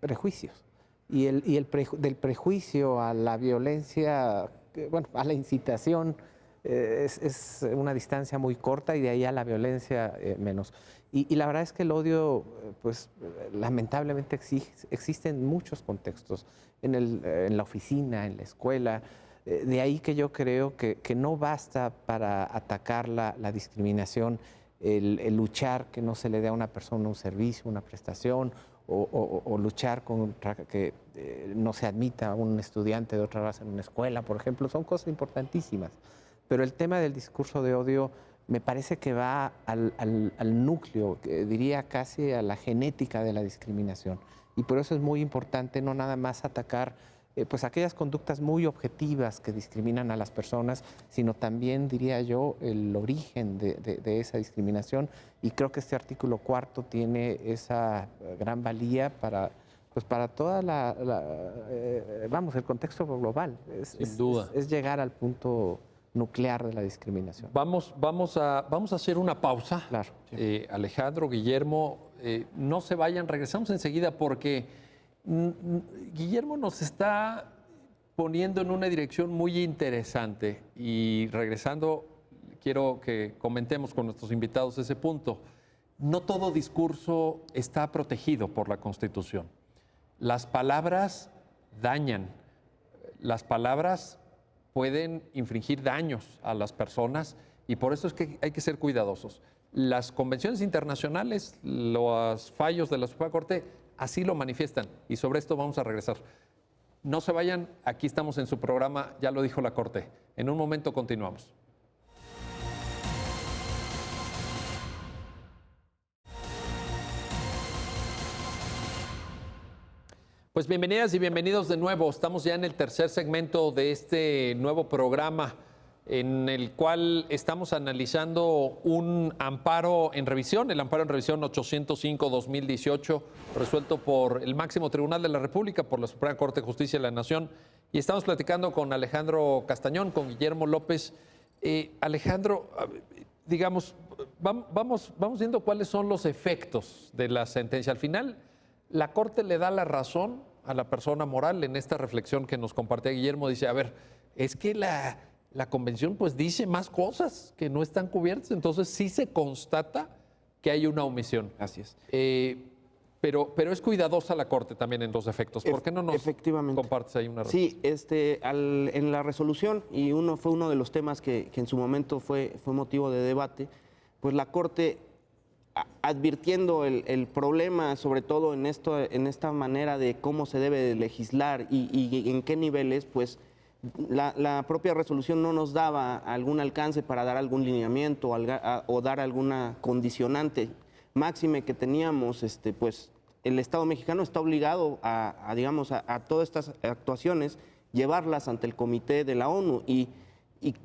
prejuicios. Y del prejuicio a la violencia, bueno, a la incitación, es una distancia muy corta, y de ahí a la violencia menos. Y la verdad es que el odio, pues lamentablemente existe en muchos contextos, en la oficina, en la escuela, De ahí que yo creo que no basta para atacar la discriminación el luchar que no se le dé a una persona un servicio, una prestación, o luchar contra que no se admita a un estudiante de otra raza en una escuela, por ejemplo. Son cosas importantísimas. Pero el tema del discurso de odio me parece que va al núcleo, diría casi a la genética de la discriminación. Y por eso es muy importante no nada más atacar pues aquellas conductas muy objetivas que discriminan a las personas, sino también, diría yo, el origen de esa discriminación. Y creo que este artículo 4 tiene esa gran valía para, pues para toda vamos, el contexto global.
Sin duda.
Es llegar al punto nuclear de la discriminación.
Vamos a hacer una pausa.
Claro.
Alejandro, Guillermo, no se vayan, regresamos enseguida porque Guillermo nos está poniendo en una dirección muy interesante y regresando quiero que comentemos con nuestros invitados ese punto. No todo discurso está protegido por la Constitución. Las palabras dañan, las palabras pueden infligir daños a las personas y por eso es que hay que ser cuidadosos. Las convenciones internacionales, los fallos de la Suprema Corte así lo manifiestan y sobre esto vamos a regresar. No se vayan, aquí estamos en su programa, ya lo dijo la Corte. En un momento continuamos. Pues bienvenidas y bienvenidos de nuevo. Estamos ya en el tercer segmento de este nuevo programa en el cual estamos analizando un amparo en revisión, el amparo en revisión 805-2018, resuelto por el máximo tribunal de la República, por la Suprema Corte de Justicia de la Nación. Y estamos platicando con Alejandro Castañón, con Guillermo López. Alejandro, digamos, vamos viendo cuáles son los efectos de la sentencia. Al final, la Corte le da la razón a la persona moral en esta reflexión que nos compartía Guillermo. Dice, a ver, es que la convención pues dice más cosas que no están cubiertas, entonces sí se constata que hay una omisión.
Así es.
Pero es cuidadosa la Corte también en los efectos. ¿Por qué no nos compartes ahí una respuesta?
Sí, en la resolución, y fue uno de los temas que en su momento fue motivo de debate, pues la Corte, advirtiendo el problema, sobre todo en esta manera de cómo se debe de legislar y en qué niveles, pues la propia resolución no nos daba algún alcance para dar algún lineamiento o dar alguna condicionante. Máxime que teníamos, pues el Estado mexicano está obligado a todas estas actuaciones, llevarlas ante el Comité de la ONU y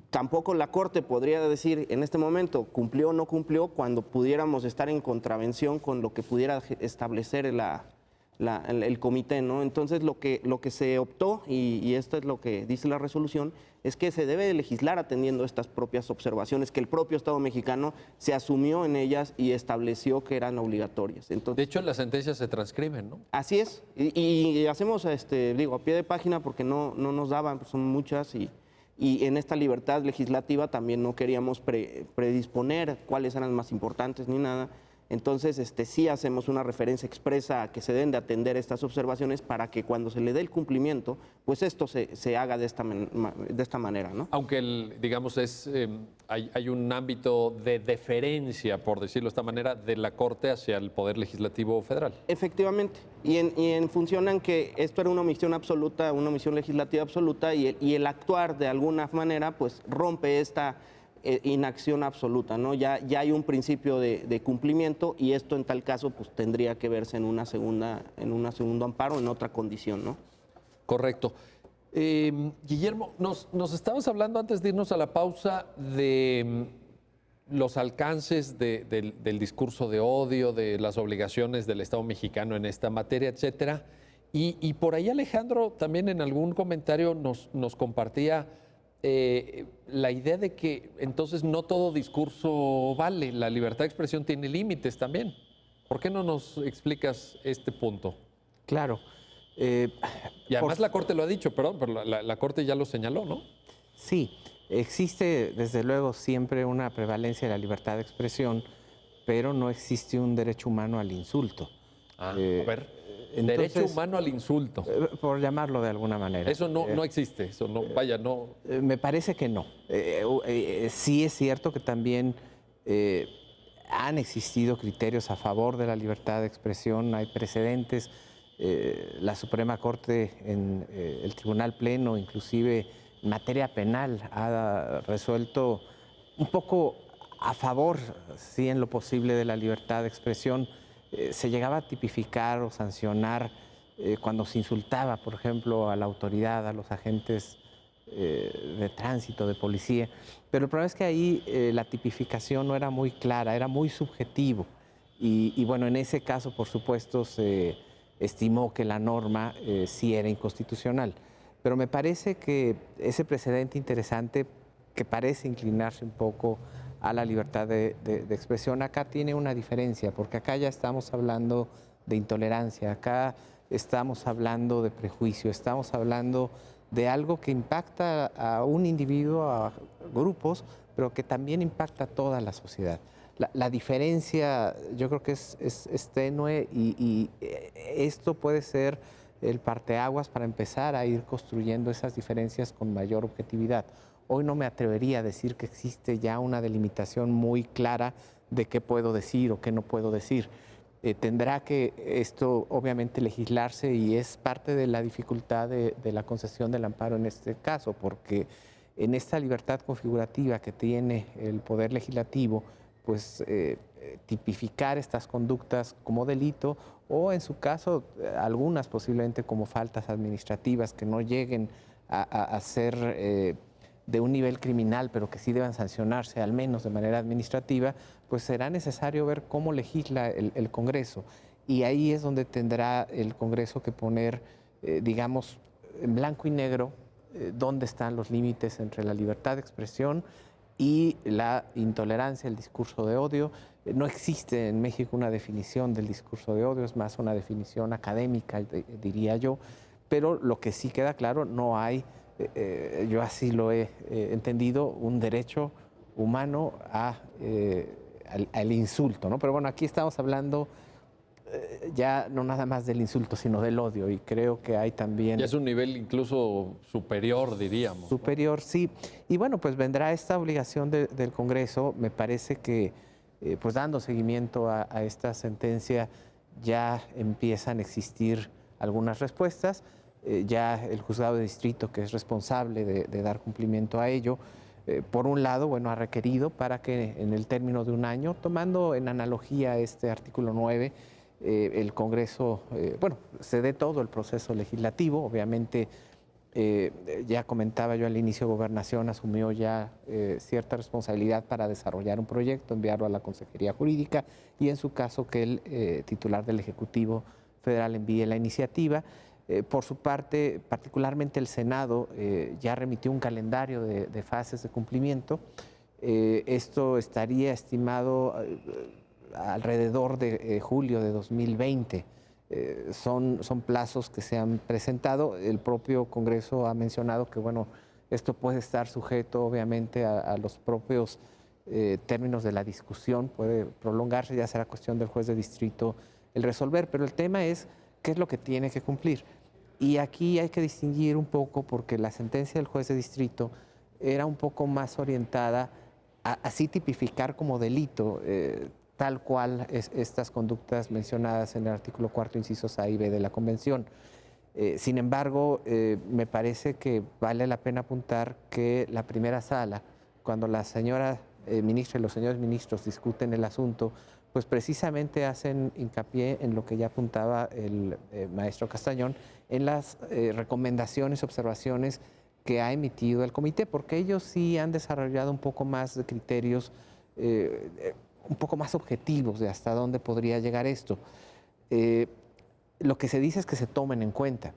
tampoco la Corte podría decir en este momento cumplió o no cumplió cuando pudiéramos estar en contravención con lo que pudiera establecer el comité, ¿no? Entonces lo que se optó, y esto es lo que dice la resolución, es que se debe de legislar atendiendo estas propias observaciones que el propio Estado mexicano se asumió en ellas y estableció que eran obligatorias. Entonces,
de hecho, las sentencias se transcriben, ¿no?
Así es, y hacemos, a pie de página porque no nos daban, pues son muchas y en esta libertad legislativa también no queríamos predisponer cuáles eran más importantes ni nada. Entonces, sí hacemos una referencia expresa a que se deben de atender estas observaciones para que cuando se le dé el cumplimiento, pues esto se haga de esta manera, ¿no?
Aunque, digamos, hay un ámbito de deferencia, por decirlo de esta manera, de la Corte hacia el Poder Legislativo Federal.
Efectivamente. Y en función en que esto era una omisión absoluta, una omisión legislativa absoluta, y el actuar de alguna manera, pues rompe esta inacción absoluta, ¿no? Ya hay un principio de cumplimiento y esto en tal caso pues tendría que verse en un segundo amparo, en otra condición, ¿no?
Correcto. Guillermo, nos estabas hablando antes de irnos a la pausa de los alcances del discurso de odio, de las obligaciones del Estado mexicano en esta materia, etcétera. Y por ahí Alejandro también en algún comentario nos compartía la idea de que entonces no todo discurso vale, la libertad de expresión tiene límites también. ¿Por qué no nos explicas este punto?
Claro.
Y además la Corte lo ha dicho, perdón, pero la Corte ya lo señaló, ¿no?
Sí, existe desde luego siempre una prevalencia de la libertad de expresión, pero no existe un derecho humano al insulto.
A ver. Derecho
Entonces,
humano al insulto.
por llamarlo de alguna manera.
Eso no existe, eso no, vaya, no.
Me parece que no. Sí es cierto que también han existido criterios a favor de la libertad de expresión, hay precedentes. La Suprema Corte en el Tribunal Pleno, inclusive en materia penal, ha resuelto un poco a favor, sí, en lo posible, de la libertad de expresión. Se llegaba a tipificar o sancionar cuando se insultaba, por ejemplo, a la autoridad, a los agentes de tránsito, de policía. Pero el problema es que ahí la tipificación no era muy clara, era muy subjetivo. Y bueno, en ese caso, por supuesto, se estimó que la norma sí era inconstitucional. Pero me parece que ese precedente interesante, que parece inclinarse un poco a la libertad de expresión, acá tiene una diferencia, porque acá ya estamos hablando de intolerancia, acá estamos hablando de prejuicio, estamos hablando de algo que impacta a un individuo, a grupos, pero que también impacta a toda la sociedad. La diferencia yo creo que es tenue y esto puede ser el parteaguas para empezar a ir construyendo esas diferencias con mayor objetividad. Hoy no me atrevería a decir que existe ya una delimitación muy clara de qué puedo decir o qué no puedo decir. Tendrá que esto obviamente legislarse y es parte de la dificultad de la concesión del amparo en este caso, porque en esta libertad configurativa que tiene el Poder Legislativo, pues tipificar estas conductas como delito o en su caso algunas posiblemente como faltas administrativas que no lleguen a ser de un nivel criminal, pero que sí deban sancionarse al menos de manera administrativa, pues será necesario ver cómo legisla el Congreso. Y ahí es donde tendrá el Congreso que poner, digamos, en blanco y negro, dónde están los límites entre la libertad de expresión y la intolerancia, el discurso de odio. No existe en México una definición del discurso de odio, es más una definición académica, diría yo, pero lo que sí queda claro, no hay, yo así lo he entendido, un derecho humano al insulto, ¿no? Pero bueno, aquí estamos hablando ya no nada más del insulto, sino del odio, y creo que hay también...
Ya es un nivel incluso superior, diríamos.
Superior, ¿no? Sí. Y bueno, pues vendrá esta obligación del Congreso. Me parece que, pues dando seguimiento a esta sentencia, ya empiezan a existir algunas respuestas. Ya el juzgado de distrito, que es responsable de dar cumplimiento a ello, por un lado, bueno, ha requerido para que en el término de un año, tomando en analogía este artículo 9, el Congreso, bueno, se dé todo el proceso legislativo. Obviamente, ya comentaba yo al inicio, Gobernación asumió ya cierta responsabilidad para desarrollar un proyecto, enviarlo a la Consejería Jurídica y en su caso que el titular del Ejecutivo Federal envíe la iniciativa. Por su parte, particularmente el Senado ya remitió un calendario de fases de cumplimiento. Esto estaría estimado alrededor de julio de 2020. Son plazos que se han presentado. El propio Congreso ha mencionado que, bueno, esto puede estar sujeto obviamente a los propios términos de la discusión, puede prolongarse, ya será cuestión del juez de distrito el resolver, pero el tema es qué es lo que tiene que cumplir. Y aquí hay que distinguir un poco porque la sentencia del juez de distrito era un poco más orientada a así tipificar como delito tal cual estas conductas mencionadas en el artículo 4, incisos A y B de la Convención. Sin embargo, me parece que vale la pena apuntar que la primera sala, cuando la señora ministra y los señores ministros discuten el asunto, pues precisamente hacen hincapié en lo que ya apuntaba el maestro Castañón, en las recomendaciones, observaciones que ha emitido el comité, porque ellos sí han desarrollado un poco más de criterios, un poco más objetivos de hasta dónde podría llegar esto. Lo que se dice es que se tomen en cuenta,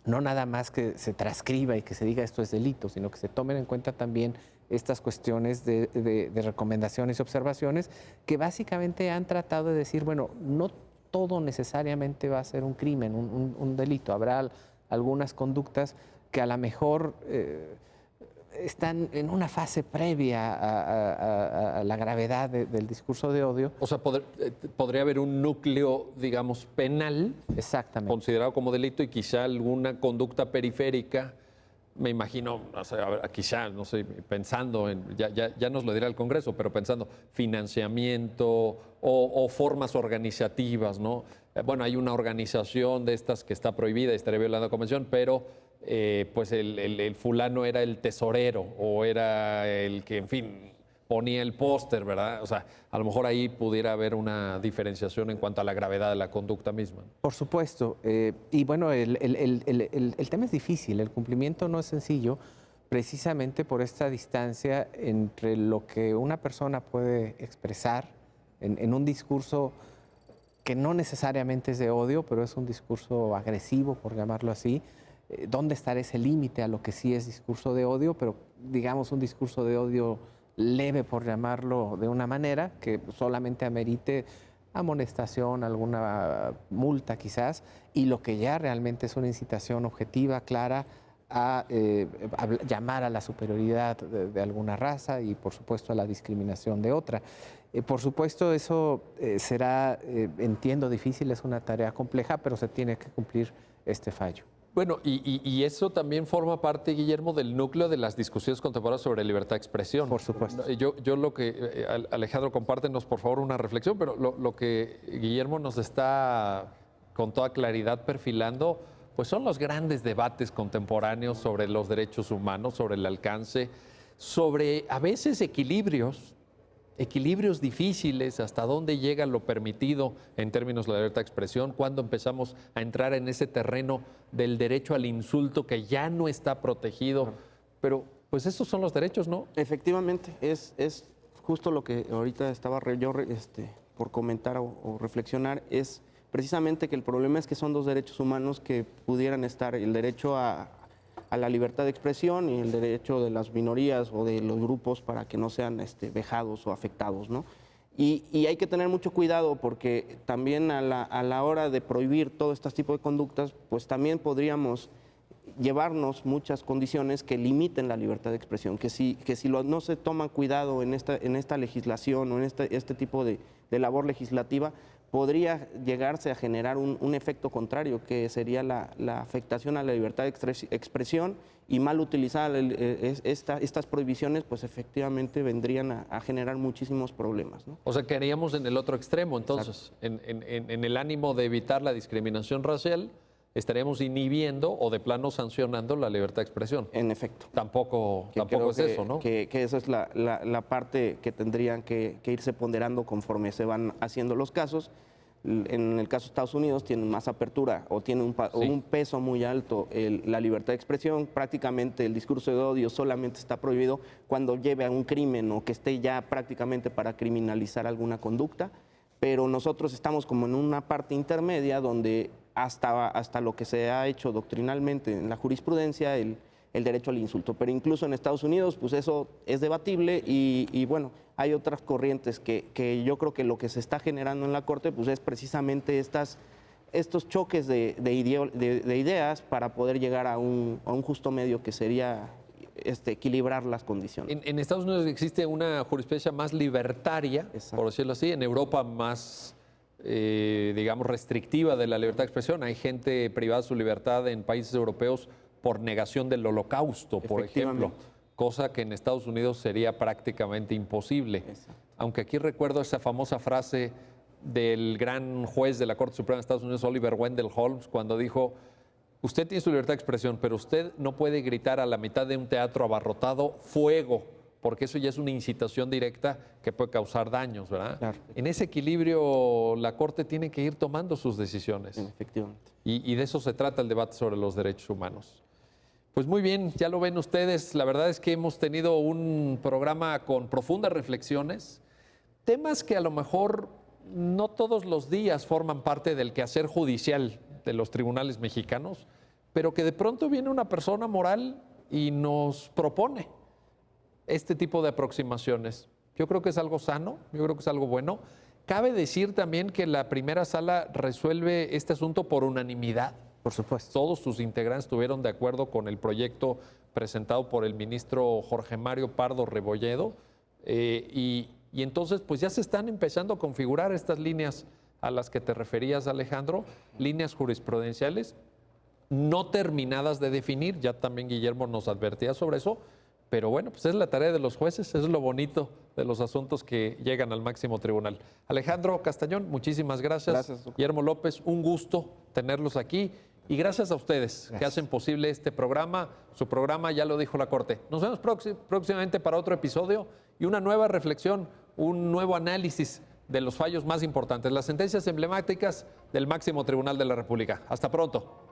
no nada más que se transcriba y que se diga esto es delito, sino que se tomen en cuenta también estas cuestiones de recomendaciones y observaciones que básicamente han tratado de decir, bueno, no todo necesariamente va a ser un crimen, un delito. Habrá algunas conductas que a lo mejor están en una fase previa a la gravedad del discurso de odio.
O sea, podría haber un núcleo, digamos, penal
Exactamente.
considerado como delito y quizá alguna conducta periférica, me imagino, o sea, a ver, quizá, no sé, pensando en, ya nos lo dirá el Congreso, pero pensando financiamiento o formas organizativas, ¿no? Bueno, hay una organización de estas que está prohibida y estaría violando la convención, pero pues el fulano era el tesorero o era el que, en fin, ponía el póster, ¿verdad? O sea, a lo mejor ahí pudiera haber una diferenciación en cuanto a la gravedad de la conducta misma.
Por supuesto. Y bueno, el tema es difícil, el cumplimiento no es sencillo, precisamente por esta distancia entre lo que una persona puede expresar en un discurso que no necesariamente es de odio, pero es un discurso agresivo, por llamarlo así. ¿Dónde estará ese límite a lo que sí es discurso de odio? Pero digamos un discurso de odio leve, por llamarlo de una manera, que solamente amerite amonestación, alguna multa quizás, y lo que ya realmente es una incitación objetiva, clara, a llamar a la superioridad de alguna raza y por supuesto a la discriminación de otra. Por supuesto eso será, entiendo, difícil, es una tarea compleja, pero se tiene que cumplir este fallo.
Bueno, y eso también forma parte, Guillermo, del núcleo de las discusiones contemporáneas sobre libertad de expresión.
Por supuesto.
Yo lo que, Alejandro, compártenos por favor una reflexión, pero lo que Guillermo nos está con toda claridad perfilando, pues son los grandes debates contemporáneos sobre los derechos humanos, sobre el alcance, sobre a veces equilibrios difíciles, hasta dónde llega lo permitido en términos de la libertad de expresión, cuándo empezamos a entrar en ese terreno del derecho al insulto que ya no está protegido. Pero pues esos son los derechos, ¿no?
Efectivamente, es justo lo que ahorita estaba yo por comentar o reflexionar, es precisamente que el problema es que son dos derechos humanos que pudieran estar, el derecho a la libertad de expresión y el derecho de las minorías o de los grupos para que no sean vejados o afectados, ¿no? Y hay que tener mucho cuidado porque también a la hora de prohibir todo este tipo de conductas, pues también podríamos llevarnos muchas condiciones que limiten la libertad de expresión, que si no se toma cuidado en esta legislación o en este tipo de labor legislativa, podría llegarse a generar un efecto contrario, que sería la afectación a la libertad de expresión, y mal utilizadas estas prohibiciones, pues efectivamente vendrían a generar muchísimos problemas, ¿no?
O sea, quedaríamos en el otro extremo, entonces, en el ánimo de evitar la discriminación racial, estaríamos inhibiendo o de plano sancionando la libertad de expresión.
En efecto.
Tampoco es eso, ¿no?
Que esa es la parte que tendrían que irse ponderando conforme se van haciendo los casos. En el caso de Estados Unidos tienen más apertura o tienen un peso muy alto la libertad de expresión. Prácticamente el discurso de odio solamente está prohibido cuando lleve a un crimen o que esté ya prácticamente para criminalizar alguna conducta. Pero nosotros estamos como en una parte intermedia donde hasta lo que se ha hecho doctrinalmente en la jurisprudencia, el derecho al insulto. Pero incluso en Estados Unidos, pues eso es debatible y bueno, hay otras corrientes que yo creo que lo que se está generando en la Corte pues es precisamente estos choques de ideas para poder llegar a un justo medio que sería equilibrar las condiciones.
En Estados Unidos existe una jurisprudencia más libertaria, exacto, por decirlo así. En Europa más, digamos, restrictiva de la libertad de expresión. Hay gente privada de su libertad en países europeos por negación del holocausto, por ejemplo, cosa que en Estados Unidos sería prácticamente imposible. Exacto. Aunque aquí recuerdo esa famosa frase del gran juez de la Corte Suprema de Estados Unidos, Oliver Wendell Holmes, cuando dijo: usted tiene su libertad de expresión, pero usted no puede gritar a la mitad de un teatro abarrotado "fuego", porque eso ya es una incitación directa que puede causar daños, ¿verdad? Claro. En ese equilibrio la Corte tiene que ir tomando sus decisiones.
Efectivamente.
Y de eso se trata el debate sobre los derechos humanos. Pues muy bien, ya lo ven ustedes, la verdad es que hemos tenido un programa con profundas reflexiones, temas que a lo mejor no todos los días forman parte del quehacer judicial de los tribunales mexicanos, pero que de pronto viene una persona moral y nos propone este tipo de aproximaciones. Yo creo que es algo sano, yo creo que es algo bueno. Cabe decir también que la primera sala resuelve este asunto por unanimidad.
Por supuesto.
Todos sus integrantes estuvieron de acuerdo con el proyecto presentado por el ministro Jorge Mario Pardo Rebolledo, y entonces pues ya se están empezando a configurar estas líneas a las que te referías, Alejandro, líneas jurisprudenciales no terminadas de definir, ya también Guillermo nos advertía sobre eso, pero bueno, pues es la tarea de los jueces, es lo bonito de los asuntos que llegan al máximo tribunal. Alejandro Castañón, muchísimas gracias.
Gracias, doctor.
Guillermo López, un gusto tenerlos aquí y gracias a ustedes que hacen posible este programa, su programa Ya lo dijo la Corte. Nos vemos próximamente para otro episodio y una nueva reflexión, un nuevo análisis de los fallos más importantes, las sentencias emblemáticas del máximo tribunal de la República. Hasta pronto.